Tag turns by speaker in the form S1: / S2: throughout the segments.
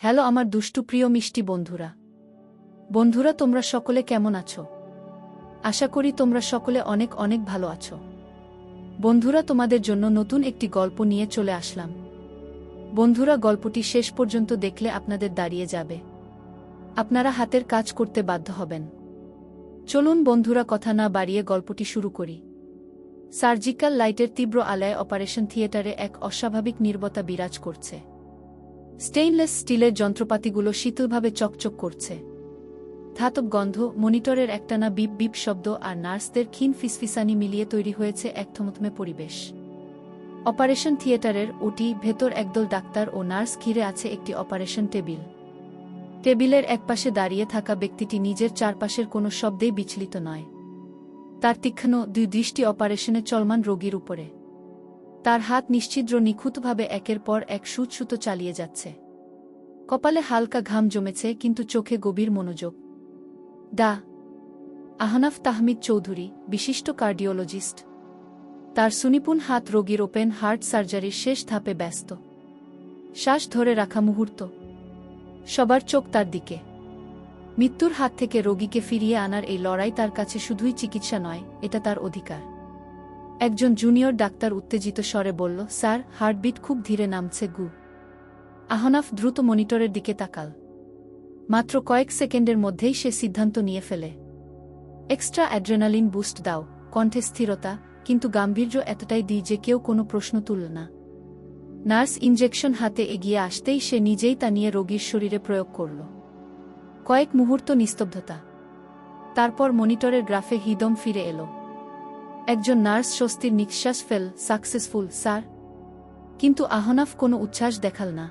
S1: Hello আমার দুষ্টু প্রিয় মিষ্টি বন্ধুরা তোমরা সকলে কেমন আছো? আশা করি তোমরা সকলে অনেক অনেক ভালো আছো। বন্ধুরা তোমাদের জন্য নতুন একটি গল্প নিয়ে চলে আসলাম। বন্ধুরা গল্পটি শেষ পর্যন্ত দেখলে আপনাদের দাঁড়িয়ে যাবে, আপনারা হাতের কাজ করতে বাধ্য হবেন। চলুন বন্ধুরা কথা না বাড়িয়ে গল্পটি শুরু করি। সার্জিক্যাল লাইটের তীব্র আলোয় অপারেশন থিয়েটারে এক অস্বাভাবিক নীরবতা বিরাজ করছে। স্টেইনলেস স্টিলের যন্ত্রপাতিগুলো শীতলভাবে চকচক করছে। ধাতব গন্ধ, মনিটরের একটানা বিপ বিপ শব্দ আর নার্সদের ক্ষীণ ফিসফিসানি মিলিয়ে তৈরি হয়েছে এক থমথমে পরিবেশ। অপারেশন থিয়েটারের ভেতর একদল ডাক্তার ও নার্স ঘিরে আছে একটি অপারেশন টেবিল। টেবিলের একপাশে দাঁড়িয়ে থাকা ব্যক্তিটি নিজের চারপাশের কোনো শব্দেই বিচলিত নয়। তার তীক্ষ্ণ দুই দৃষ্টি অপারেশনে চলমান রোগীর উপরে। তার হাত নিশ্ছিদ্র নিখুঁতভাবে একের পর এক সুতো চালিয়ে যাচ্ছে। কপালে হালকা ঘাম জমেছে, কিন্তু চোখে গভীর মনোযোগ। ডা. আহনাফ তাহমিদ চৌধুরী, বিশিষ্ট কার্ডিওলজিস্ট। তার সুনিপুণ হাত রোগীর ওপেন হার্ট সার্জারির শেষ ধাপে ব্যস্ত। শ্বাস ধরে রাখা মুহূর্ত। সবার চোখ তার দিকে। মৃত্যুর হাত থেকে রোগীকে ফিরিয়ে আনার এই লড়াই তার কাছে শুধুই চিকিৎসা নয়, এটা তার অধিকার। একজন জুনিয়র ডাক্তার উত্তেজিত স্বরে বলল, স্যার, হার্টবিট খুব ধীরে নামছে। আহনাফ দ্রুত মনিটরের দিকে তাকাল। মাত্র কয়েক সেকেন্ডের মধ্যেই সে সিদ্ধান্ত নিয়ে ফেলে। এক্সট্রা অ্যাড্রেনালিন বুস্ট দাও। কণ্ঠে স্থিরতা, কিন্তু গাম্ভীর্য এতটাই দিই যে কেউ কোনো প্রশ্ন তুলল না। নার্স ইনজেকশন হাতে এগিয়ে আসতেই সে নিজেই তা নিয়ে রোগীর শরীরে প্রয়োগ করল। কয়েক মুহূর্ত নিস্তব্ধতা। তারপর মনিটরের গ্রাফে হিদম ফিরে এলো। একজন নার্স স্বস্তির নিঃশ্বাস ফেল, সাকসেসফুল, স্যার। কিন্তু আহনাফ কোনো উচ্ছ্বাস দেখাল না।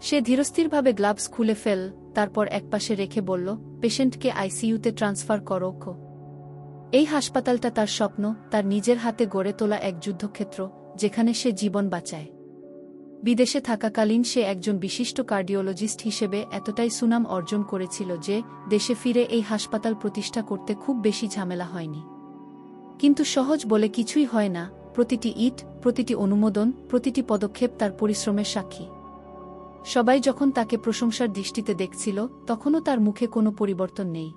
S1: সে ধীরস্থিরভাবে গ্লাভস খুলে ফেল, তারপর একপাশে রেখে বলল, পেশেন্টকে আইসিইউতে ট্রান্সফার করো। এই হাসপাতালটা তার স্বপ্ন, তার নিজের হাতে গড়ে তোলা এক যুদ্ধক্ষেত্র, যেখানে সে জীবন বাঁচায়। বিদেশে থাকাকালীন সে একজন বিশিষ্ট কার্ডিওলজিস্ট হিসেবে এতটাই সুনাম অর্জন করেছিল যে দেশে ফিরে এই হাসপাতাল প্রতিষ্ঠা করতে খুব বেশি ঝামেলা হয়নি। কিন্তু সহজ বলে কিছুই হয় না। প্রতিটি ইট, প্রতিটি অনুমোদন, প্রতিটি পদক্ষেপ তার পরিশ্রমের সাক্ষী। সবাই যখন তাকে প্রশংসার দৃষ্টিতে দেখছিল, তখনও তার মুখে কোনো পরিবর্তন নেই।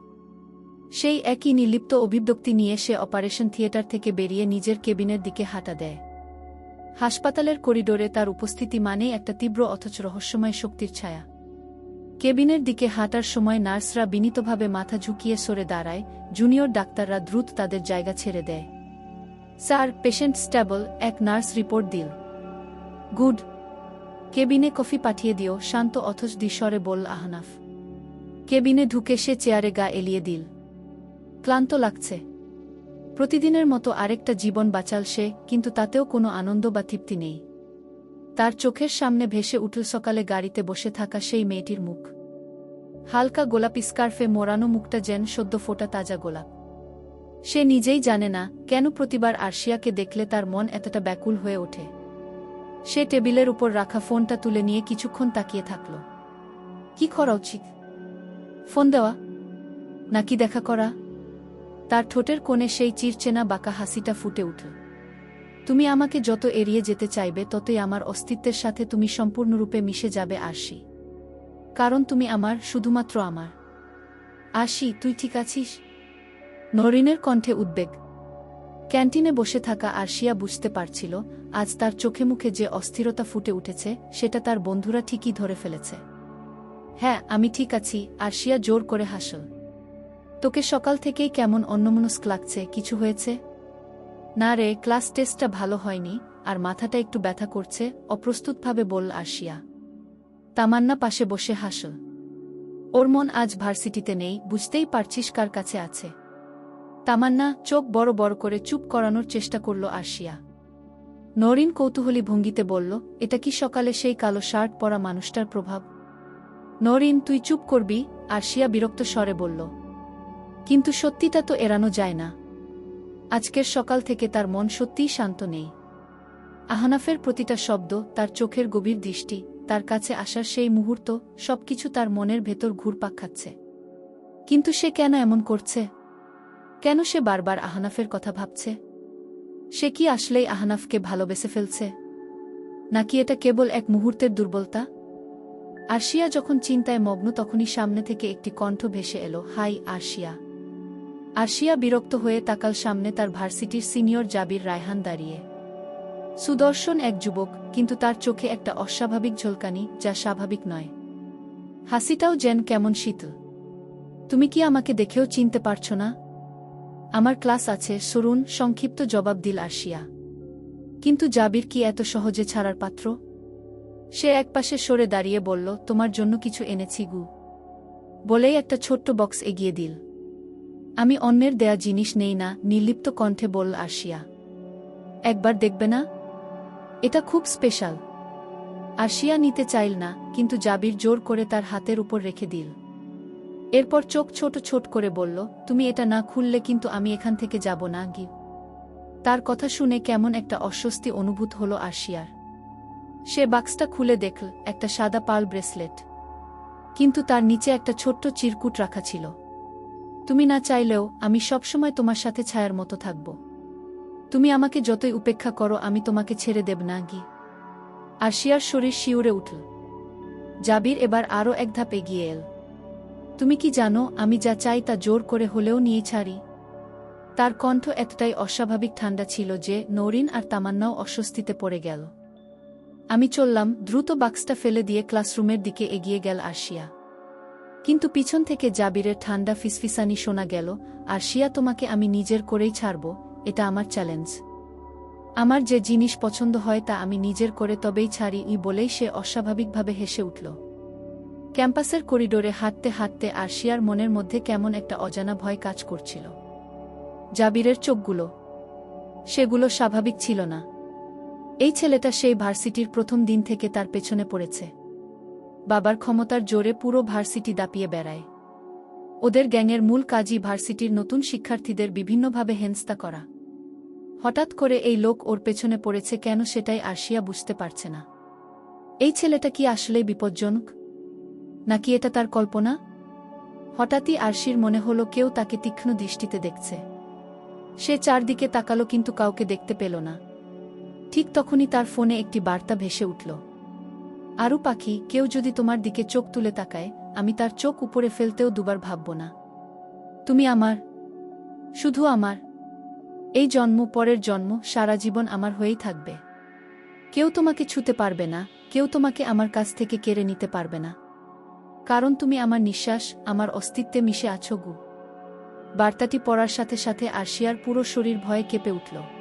S1: সেই একই নির্লিপ্ত অভিব্যক্তি নিয়ে সে অপারেশন থিয়েটার থেকে বেরিয়ে নিজের কেবিনের দিকে হাঁটা দেয়। হাসপাতালের করিডোরে তার উপস্থিতি মানেই একটা তীব্র অথচ রহস্যময় শক্তির ছায়া। কেবিনের দিকে হাঁটার সময় নার্সরা বিনীতভাবে মাথা ঝুঁকিয়ে সরে দাঁড়ায়, জুনিয়র ডাক্তাররা দ্রুত তাদের জায়গা ছেড়ে দেয়। স্যার, পেশেন্ট স্টেবল, এক নার্স রিপোর্ট দিল। গুড। কেবিনে কফি পাঠিয়ে দিও, শান্ত অথচ দ্বিস্বরে বলল আহনাফ। কেবিনে ঢুকে সে চেয়ারে গা এলিয়ে দিল। ক্লান্ত লাগছে। প্রতিদিনের মতো আরেকটা জীবন বাঁচাল সে, কিন্তু তাতেও কোনো আনন্দ বা তৃপ্তি নেই। তার চোখের সামনে ভেসে উঠল সকালে গাড়িতে বসে থাকা সেই মেয়েটির মুখ। হালকা গোলাপি স্কার্ফে মোড়ানো মুখটা যেন সদ্য ফোটা তাজা গোলাপ। সে নিজেই জানে না কেন প্রতিবার আরশিয়াকে দেখলে তার মন এতটা ব্যাকুল হয়ে ওঠে। সে টেবিলের উপর রাখা ফোনটা তুলে নিয়ে কিছুক্ষণ তাকিয়ে থাকল। কি করা উচিত? ফোন দেওয়া নাকি দেখা করা? তার ঠোঁটের কোণে সেই চিরচেনা বাঁকা হাসিটা ফুটে উঠল। তুমি আমাকে যত এড়িয়ে যেতে চাইবে, ততই আমার অস্তিত্বের সাথে তুমি সম্পূর্ণরূপে মিশে যাবে আরশি। কারণ তুমি আমার, শুধুমাত্র আমার। আরশি, তুই ঠিক আছিস? নরিনের কণ্ঠে উদ্বেগ। ক্যান্টিনে বসে থাকা আরশিয়া বুঝতে পারছিল, আজ তার চোখে মুখে যে অস্থিরতা ফুটে উঠেছে, সেটা তার বন্ধুরা ঠিকই ধরে ফেলেছে। হ্যাঁ, আমি ঠিক আছি, আরশিয়া জোর করে হাসল। তোকে সকাল থেকেই কেমন অন্যমনস্ক লাগছে, কিছু হয়েছে? না রে, ক্লাস টেস্টটা ভালো হয়নি, আর মাথাটা একটু ব্যথা করছে, অপ্রস্তুতভাবে বলল আরশিয়া। তামান্না পাশে বসে হাসল। ওর মন আজ ভার্সিটিতে নেই, বুঝতেই পারছিস কার কাছে আছে। তামান্না চোখ বড় বড় করে চুপ করানোর চেষ্টা করল আরশিয়া। নরিন কৌতূহলী ভঙ্গিতে বলল, এটা কি সকালে সেই কালো শার্ট পরা মানুষটার প্রভাব? নরিন, তুই চুপ করবি? আরশিয়া বিরক্ত স্বরে বলল। কিন্তু সত্যিটা তো এড়ানো যায় না। আজকের সকাল থেকে তার মন সত্যিই শান্ত নেই। আহনাফের প্রতিটা শব্দ, তার চোখের গভীর দৃষ্টি, তার কাছে আসার সেই মুহূর্ত, সবকিছু তার মনের ভেতর ঘুরপাক খাচ্ছে। কিন্তু সে কেন এমন করছে? কেন সে বারবার আহনাফের কথা ভাবছে? সে কি আসলেই আহনাফকে ভালোবেসে ফেলছে? নাকি এটা কেবল এক মুহূর্তের দুর্বলতা? আরশিয়া যখন চিন্তায় মগ্ন তখনই সামনে থেকে একটি কণ্ঠ ভেসে এলো, হাই আরশিয়া। আরশিয়া বিরক্ত হয়ে তাকাল সামনে তার ভার্সিটির সিনিয়র জাবির রায়হান দাঁড়িয়ে। সুদর্শন এক যুবক, কিন্তু তার চোখে একটা অস্বাভাবিক ঝলকানি, যা স্বাভাবিক নয়। হাসিটাও যেন কেমন শীতল। তুমি কি আমাকে দেখেও চিনতে পারছো না? আমার ক্লাস আছে সরুন, সংক্ষিপ্ত জবাব দিল আরশিয়া। কিন্তু জাবির কি এত সহজে ছাড়ার পাত্র? সে একপাশে সরে দাঁড়িয়ে বলল, তোমার জন্য কিছু এনেছি গু। বলেই একটা ছোট্ট বক্স এগিয়ে দিল। আমি অন্যের দেয়া জিনিস নেই না, নির্লিপ্ত কণ্ঠে বলল আরশিয়া। একবার দেখবে না? এটা খুব স্পেশাল। আরশিয়া নিতে চাইল না, কিন্তু জাবির জোর করে তার হাতের উপর রেখে দিল। এরপর চোখ ছোট ছোট করে বলল, তুমি এটা না খুললে কিন্তু আমি এখান থেকে যাব না গি। তার কথা শুনে কেমন একটা অস্বস্তি অনুভূত হলো আরশিয়ার। সে বাক্সটা খুলে দেখল, একটা সাদা পার্ল ব্রেসলেট। কিন্তু তার নিচে একটা ছোট্ট চিরকুট রাখা ছিল। তুমি না চাইলেও আমি সবসময় তোমার সাথে ছায়ার মতো থাকব। তুমি আমাকে যতই উপেক্ষা করো আমি তোমাকে ছেড়ে দেব না গি। আরশিয়ার শরীর শিউরে উঠল। জাবির এবার আরও এক ধাপ এগিয়ে এল। তুমি কি জানো, আমি যা চাই তা জোর করে হলেও নিয়ে ছাড়ি। তার কণ্ঠ এতটাই অস্বাভাবিক ঠান্ডা ছিল যে নৌরিন আর তামান্নাও অস্বস্তিতে পড়ে গেল। আমি চললাম, দ্রুত বাক্সটা ফেলে দিয়ে ক্লাসরুমের দিকে এগিয়ে গেল আরশিয়া। কিন্তু পিছন থেকে জাবিরের ঠান্ডা ফিসফিসানি শোনা গেল, আরশিয়া তোমাকে আমি নিজের করেই ছাড়ব, এটা আমার চ্যালেঞ্জ। আমার যে জিনিস পছন্দ হয় তা আমি নিজের করে তবেই ছাড়ি বলেই সে অস্বাভাবিকভাবে হেসে উঠল। ক্যাম্পাসের করিডোরে হাঁটতে হাঁটতে আরশিয়ার মনের মধ্যে কেমন একটা অজানা ভয় কাজ করছিল। জাবিরের চোখগুলো, সেগুলো স্বাভাবিক ছিল না। এই ছেলেটা সেই ভার্সিটির প্রথম দিন থেকে তার পেছনে পড়েছে। বাবার ক্ষমতার জোরে পুরো ভার্সিটি দাপিয়ে বেড়ায়। ওদের গ্যাংয়ের মূল কাজই ভার্সিটির নতুন শিক্ষার্থীদের বিভিন্নভাবে হেনস্থা করা। হঠাৎ করে এই লোক ওর পেছনে পড়েছে কেন, সেটাই আরশিয়া বুঝতে পারছে না। এই ছেলেটা কি আসলেই বিপজ্জনক, নাকি এটা তার কল্পনা? হঠাৎই আরশির মনে হলো কেউ তাকে তীক্ষ্ণ দৃষ্টিতে দেখছে। সে চারদিকে তাকালো কিন্তু কাউকে দেখতে পেল না। ঠিক তখনই তার ফোনে একটি বার্তা ভেসে উঠল। আরু পাখি, কেউ যদি তোমার দিকে চোখ তুলে তাকায়, আমি তার চোখ উপরে ফেলতেও দুবার ভাবব না। তুমি আমার, শুধু আমার। এই জন্ম, পরের জন্ম, সারা জীবন আমার হয়েই থাকবে। কেউ তোমাকে ছুতে পারবে না, কেউ তোমাকে আমার কাছ থেকে কেড়ে নিতে পারবে না। কারণ তুমি আমার নিঃশ্বাস, আমার অস্তিত্বে মিশে আছো গু। বার্তাটি পড়ার সাথে সাথে আরশিয়ার পুরো শরীর ভয়ে কেঁপে উঠল।